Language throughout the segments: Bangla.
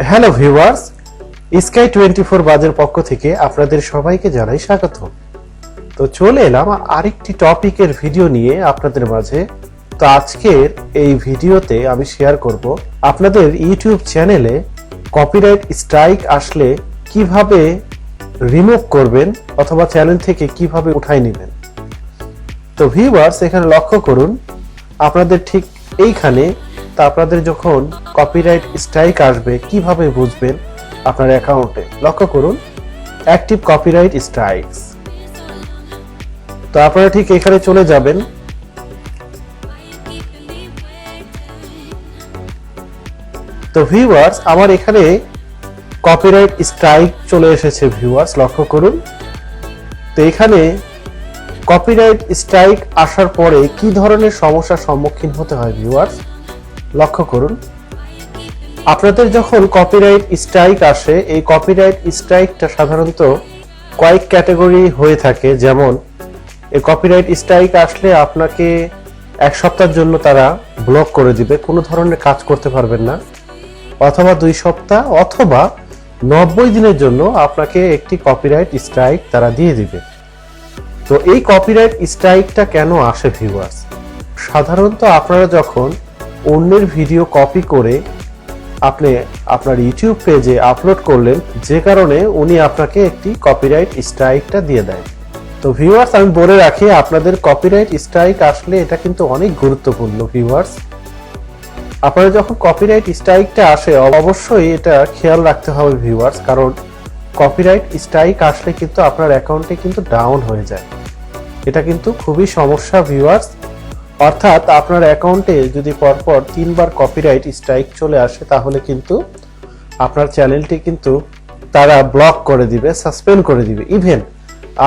হ্যালো ভিউয়ার্স, 𝗙𝗙𝗵𝘁 বাজের পক্ষ থেকে আপনাদের সবাইকে জানাই স্বাগত। তো চলে এলাম আরেকটি টপিকের ভিডিও নিয়ে আপনাদের মাঝে। তো আজকের এই ভিডিওতে আমি শেয়ার করব আপনাদের ইউটিউব চ্যানেলে কপিরাইট স্ট্রাইক আসলে কিভাবে রিমুভ করবেন অথবা চ্যানেল থেকে কিভাবে উঠাই নেবেন। তো ভিউয়ার্স, এখানে লক্ষ্য করুন আপনাদের ঠিক এইখানে তা আপনাদের যখন কপিরাইট স্ট্রাইক আসবে কিভাবে বুঝবেন আপনার অ্যাকাউন্টে। লক্ষ্য করুন অ্যাক্টিভ কপিরাইট স্ট্রাইকস। তো আপনারা ঠিক এখানে চলে যাবেন। তো ভিউয়ার্স, আমার এখানে কপিরাইট স্ট্রাইক চলে এসেছে। ভিউয়ার্স লক্ষ্য করুন। তো এখানে কপিরাইট স্ট্রাইক আসার পরে কি ধরনের সমস্যার সম্মুখীন হতে হয় ভিউয়ার্স লক্ষ্য করুন। আপনাদের যখন কপিরাইট স্ট্রাইক আসে, এই কপিরাইট স্ট্রাইকটা সাধারণত কয়েক ক্যাটাগরি হয়ে থাকে। যেমন এই কপিরাইট স্ট্রাইক আসলে আপনাকে এক সপ্তাহের জন্য তারা ব্লক করে দিবে, কোনো ধরনের কাজ করতে পারবেন না, অথবা 2 সপ্তাহ অথবা 90 দিনের জন্য আপনাকে একটি কপিরাইট স্ট্রাইক তারা দিয়ে দিবে। তো এই কপিরাইট স্ট্রাইকটা কেন আসে ভিউয়ার্স? সাধারণত আপনারা যখন অন্যের ভিডিও কপি করে আপনি আপনার ইউটিউব পেজে আপলোড করলেন, যে কারণে উনি আপনাকে একটি কপিরাইট স্ট্রাইকটা দিয়ে দেয়। তো ভিউয়ার্স, আমি বলে রাখি আপনাদের কপিরাইট স্ট্রাইক আসলে এটা কিন্তু অনেক গুরুত্বপূর্ণ। ভিউয়ার্স, আপনারা যখন কপিরাইট স্ট্রাইকটা আসে অবশ্যই এটা খেয়াল রাখতে হবে ভিউয়ার্স, কারণ কপিরাইট স্ট্রাইক আসলে কিন্তু আপনার অ্যাকাউন্টে কিন্তু ডাউন হয়ে যায়। এটা কিন্তু খুবই সমস্যা ভিউয়ার্স। অর্থাৎ আপনার অ্যাকাউন্টে যদি পরপর 3 বার কপিরাইট স্ট্রাইক চলে আসে তাহলে কিন্তু আপনার চ্যানেলটি কিন্তু তারা ব্লক করে দিবে, সাসপেন্ড করে দিবে। ইভেন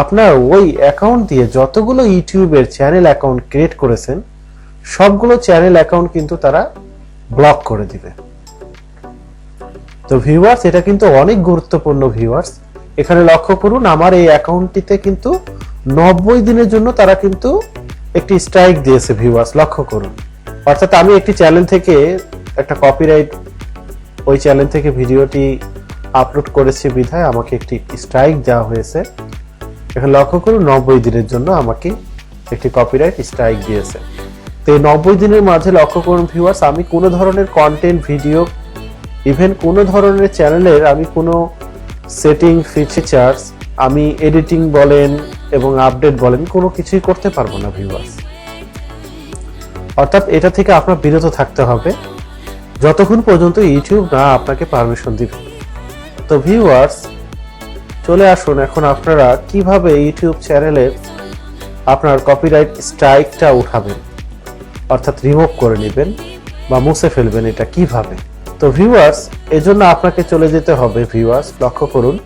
আপনার ওই অ্যাকাউন্ট দিয়ে যতগুলো ইউটিউবের চ্যানেল অ্যাকাউন্ট ক্রিয়েট করেছেন সবগুলো চ্যানেল অ্যাকাউন্ট কিন্তু তারা ব্লক করে দিবে। তো ভিউয়ার্স, এটা কিন্তু অনেক গুরুত্বপূর্ণ ভিউয়ার্স। এখানে লক্ষ্য করুন আমার এই অ্যাকাউন্টটিতে কিন্তু 90 দিনের জন্য তারা কিন্তু একটি স্ট্রাইক দিয়েছে ভিউয়ার্স লক্ষ্য করুন। অর্থাৎ আমি একটি চ্যানেল থেকে একটা কপিরাইট ওই চ্যানেল থেকে ভিডিওটি আপলোড করেছি বিধায় আমাকে একটি স্ট্রাইক দেওয়া হয়েছে। এখানে লক্ষ্য করুন 90 দিনের জন্য আমাকে একটি কপিরাইট স্ট্রাইক দিয়েছে। তো এই 90 দিনের মাঝে লক্ষ্য করুন ভিউয়ার্স, আমি কোনো ধরনের কন্টেন্ট ভিডিও ইভেন কোনো ধরনের চ্যানেলের আমি কোনো সেটিং ফিচার্স আমি এডিটিং বলেন এবং আপডেট বলেন কোনো কিছুই করতে পারবো না ভিউয়ার্স। অর্থাৎ এটা থেকে আপনার বিরত থাকতে হবে যতক্ষণ পর্যন্ত ইউটিউব না আপনাকে পারমিশন দিবে। তো ভিউয়ার্স, চলে আসুন এখন আপনারা কিভাবে ইউটিউব চ্যানেলে আপনার কপিরাইট স্ট্রাইকটা উঠাবেন, অর্থাৎ রিমুভ করে নেবেন বা মুছে ফেলবেন, এটা কিভাবে। তো ভিউয়ার্স, এজন্য আপনাকে চলে যেতে হবে ভিউয়ার্স লক্ষ্য করুন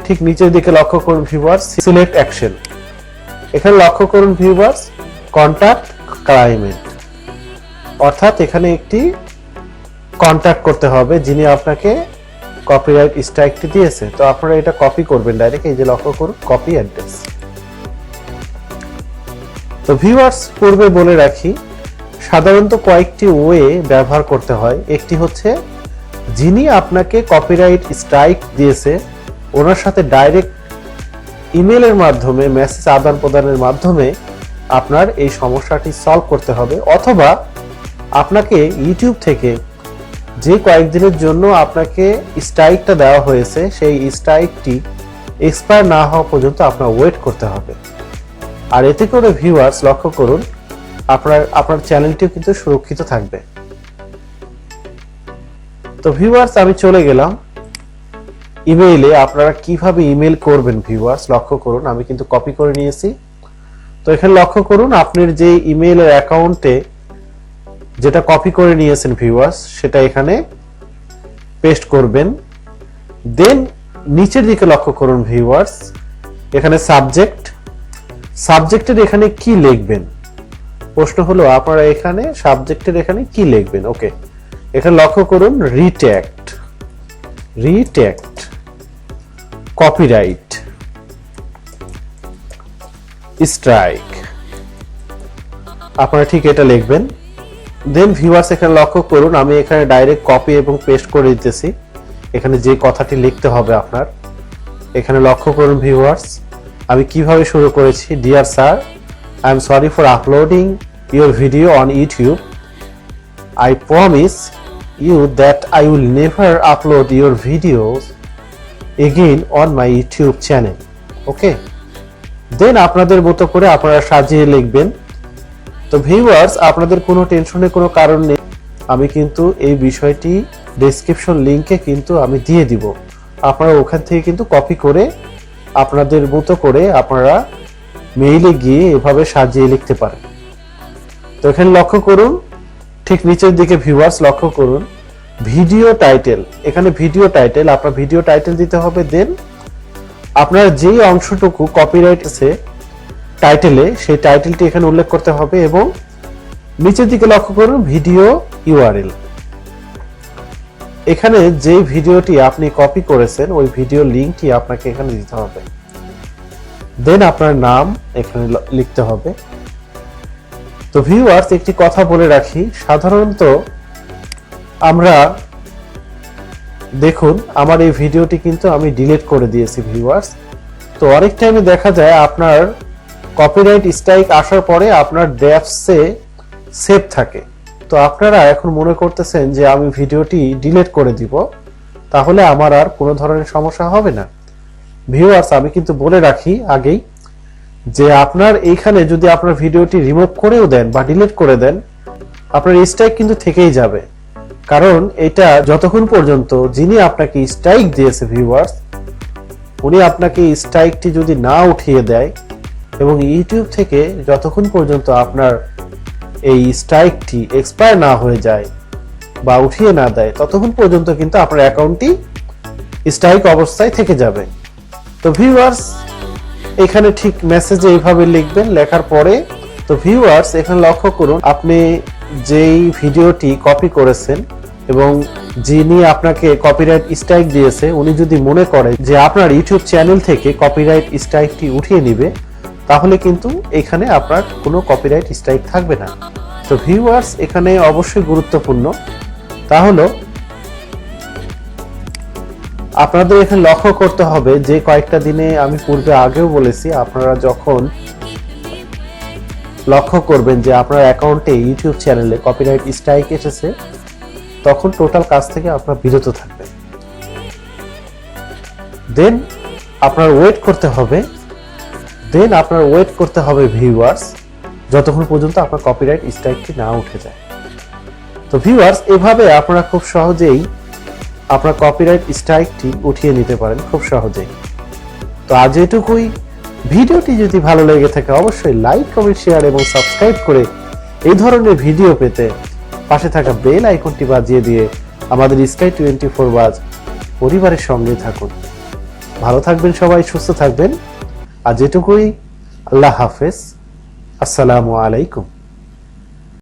ঠিক নিচের দিকে লক্ষ্য করুন ভিউয়ার্স, সিলেক্ট অ্যাকশন। এখানে লক্ষ্য করুন ভিউয়ার্স কন্টাক্ট ক্লায়েন্ট, অর্থাৎ এখানে একটি কন্টাক্ট করতে হবে যিনি আপনাকে কপিরাইট স্ট্রাইকটি দিয়েছে। তো আপনারা এটা কপি করবেন ডাইরেক্ট, এই যে লক্ষ্য করুন কপি অ্যাড্রেস। তো ভিউয়ার্স, পূর্বে বলে রাখি সাধারণত কয়েকটি ওয়ে ব্যবহার করতে হয়। একটি হচ্ছে যিনি আপনাকে কপিরাইট স্ট্রাইক দিয়েছে ওনার সাথে ডাইরেক্ট ইমেলের মাধ্যমে মেসেজ আদান প্রদানের মাধ্যমে আপনার এই সমস্যাটি সলভ করতে হবে, অথবা আপনাকে ইউটিউব থেকে যে কয়েকদিনের জন্য আপনাকে স্ট্রাইকটা দেওয়া হয়েছে সেই স্ট্রাইকটি এক্সপায়ার না হওয়া পর্যন্ত আপনার ওয়েট করতে হবে। আর এতে করে ভিউয়ার্স লক্ষ্য করুন আপনার চ্যানেলটিও কিন্তু সুরক্ষিত থাকবে। তো ভিউয়ার্স, আমি চলে গেলাম ইমেইলে। আপনারা কিভাবে ইমেল করবেন ভিউয়ার্স লক্ষ্য করুন, আমি কিন্তু কপি করে নিয়েছি। তো এখানে লক্ষ্য করুন আপনার যে ইমেইলের অ্যাকাউন্টে যেটা কপি করে নিয়েছেন ভিউয়ার্স সেটা এখানে পেস্ট করবেন। দেন নিচের দিকে লক্ষ্য করুন ভিউয়ার্স, এখানে সাবজেক্টের এখানে কি লিখবেন, প্রশ্ন হলো আপনারা এখানে সাবজেক্টের এখানে কি লিখবেন। ওকে, এখানে লক্ষ্য করুন রিট্যাক্ট কপিরাইট স্ট্রাইক, আপনারা ঠিক এটা লিখবেন। দেন ভিউয়ার্স, এখানে লক্ষ্য করুন আমি এখানে ডাইরেক্ট কপি এবং পেস্ট করে দিতেছি। এখানে যে কথাটি লিখতে হবে আপনার, এখানে লক্ষ্য করুন ভিউয়ার্স, আমি কিভাবে শুরু করেছি। Dear sir, I am sorry for uploading your video on YouTube. I promise you that I will never upload your videos again on my YouTube channel. Okay? Then আপনাদের মতো করে আপনারা সাজিয়ে লিখবেন। তো ভিউয়ার্স, আপনাদের কোনো টেনশনের কোনো কারণ নেই, আমি কিন্তু এই বিষয়টি ডেসক্রিপশন লিংকে কিন্তু আমি দিয়ে দিব। আপনারা ওখান থেকে কিন্তু কপি করে আপনাদের মতো করে আপনারা মেইলে গিয়ে এভাবে সাজিয়ে লিখতে পারেন। তো এখানে লক্ষ্য করুন, ঠিক নিচের দিকে ভিউয়ার্স লক্ষ্য করুন, ভিডিও টাইটেল। এখানে ভিডিও টাইটেল, আপনার ভিডিও টাইটেল দিতে হবে। দেন আপনার যেই অংশটুকু কপিরাইট আছে টাইটেলে, সেই টাইটেলটি এখানে উল্লেখ করতে হবে এবং নিচের দিকে লক্ষ্য করুন ভিডিও ইউআরএল। এখানে যে ভিডিওটি আপনি কপি করেছেন ওই ভিডিও লিংকটি আপনাকে এখানে দিতে হবে। দেন আপনার নাম এখানে লিখতে হবে। তো ভিউয়ার্স, একটি কথা বলে রাখি, সাধারণত আমরা দেখুন আমার এই ভিডিওটি কিন্তু আমি ডিলিট করে দিয়েছি ভিউয়ার্স। তো অনেক টাইমে দেখা যায় আপনার কপিরাইট স্ট্রাইক আসার পরে আপনার ড্রাফটসে সেভ থাকে। তো আপনারা এখন মনে করতেছেন যে আমি ভিডিওটি ডিলিট করে দিব, তাহলে আমার আর কোনো ধরনের সমস্যা হবে না। ভিউয়ার্স, আমি কিন্তু বলে রাখি আগেই যে আপনার এইখানে যদি আপনার ভিডিওটি রিমুভ করেও দেন বা ডিলিট করে দেন, আপনার স্ট্রাইক কিন্তু থেকেই যাবে। কারণ এটা যতক্ষণ পর্যন্ত যিনি আপনাকে স্ট্রাইক দিয়েছে ভিউয়ার্স, উনি আপনাকে স্ট্রাইকটি যদি না উঠিয়ে দেয় এবং ইউটিউব থেকে যতক্ষণ পর্যন্ত আপনার এই স্ট্রাইকটি এক্সপায়ার না হয়ে যায় বা উঠিয়ে না দেয়, ততক্ষণ পর্যন্ত কিন্তু আপনার অ্যাকাউন্টটি স্ট্রাইক অবস্থায় থেকে যাবে। তো ভিউয়ার্স, এখানে ঠিক মেসেজে এইভাবে লিখবেন, লেখার পরে তো ভিউয়ার্স এখানে লক্ষ্য করুন, আপনি যেই ভিডিওটি কপি করেছেন এবং যিনি আপনাকে কপিরাইট স্ট্রাইক দিয়েছে উনি যদি মনে করে যে আপনার ইউটিউব চ্যানেল থেকে কপিরাইট স্ট্রাইকটি উঠিয়ে নিবে, তাহলে কিন্তু এখানে আপনার কোনো কপিরাইট স্ট্রাইক থাকবে না। তো ভিউয়ার্স, এখানে অবশ্যই গুরুত্বপূর্ণ তা হলো আপনাদের এখানে লক্ষ্য করতে হবে যে কয়েকটা দিনে আমি পূর্বে আগেও বলেছি, আপনারা যখন লক্ষ্য করবেন যে আপনার অ্যাকাউন্টে ইউটিউব চ্যানেলে কপিরাইট স্ট্রাইক এসেছে, তখন টোটাল কাজ থেকে আপনারা বিরত থাকবেন। দেন আপনার ওয়েট করতে হবে ভিউয়ার্স, যতক্ষণ পর্যন্ত আপনার কপিরাইট স্ট্রাইকটি না উঠে যায়। তো ভিউয়ার্স, এভাবে আপনারা খুব সহজেই আপনার কপিরাইট স্ট্রাইকটি উঠিয়ে নিতে পারেন খুব সহজেই। তো আজ এটুকুই। ভিডিওটি যদি ভালো লেগে থাকে অবশ্যই লাইক, কমেন্ট, শেয়ার এবং সাবস্ক্রাইব করে এই ধরনের ভিডিও পেতে পাশে থাকা বেল আইকনটি বাজিয়ে দিয়ে আমাদের 𝗙cie𝗵𝗁 বাজ পরিবারের সঙ্গে থাকুন। ভালো থাকবেন সবাই, সুস্থ থাকবেন। আজ এটুকুই। আল্লাহ হাফেজ। আসসালামু আলাইকুম।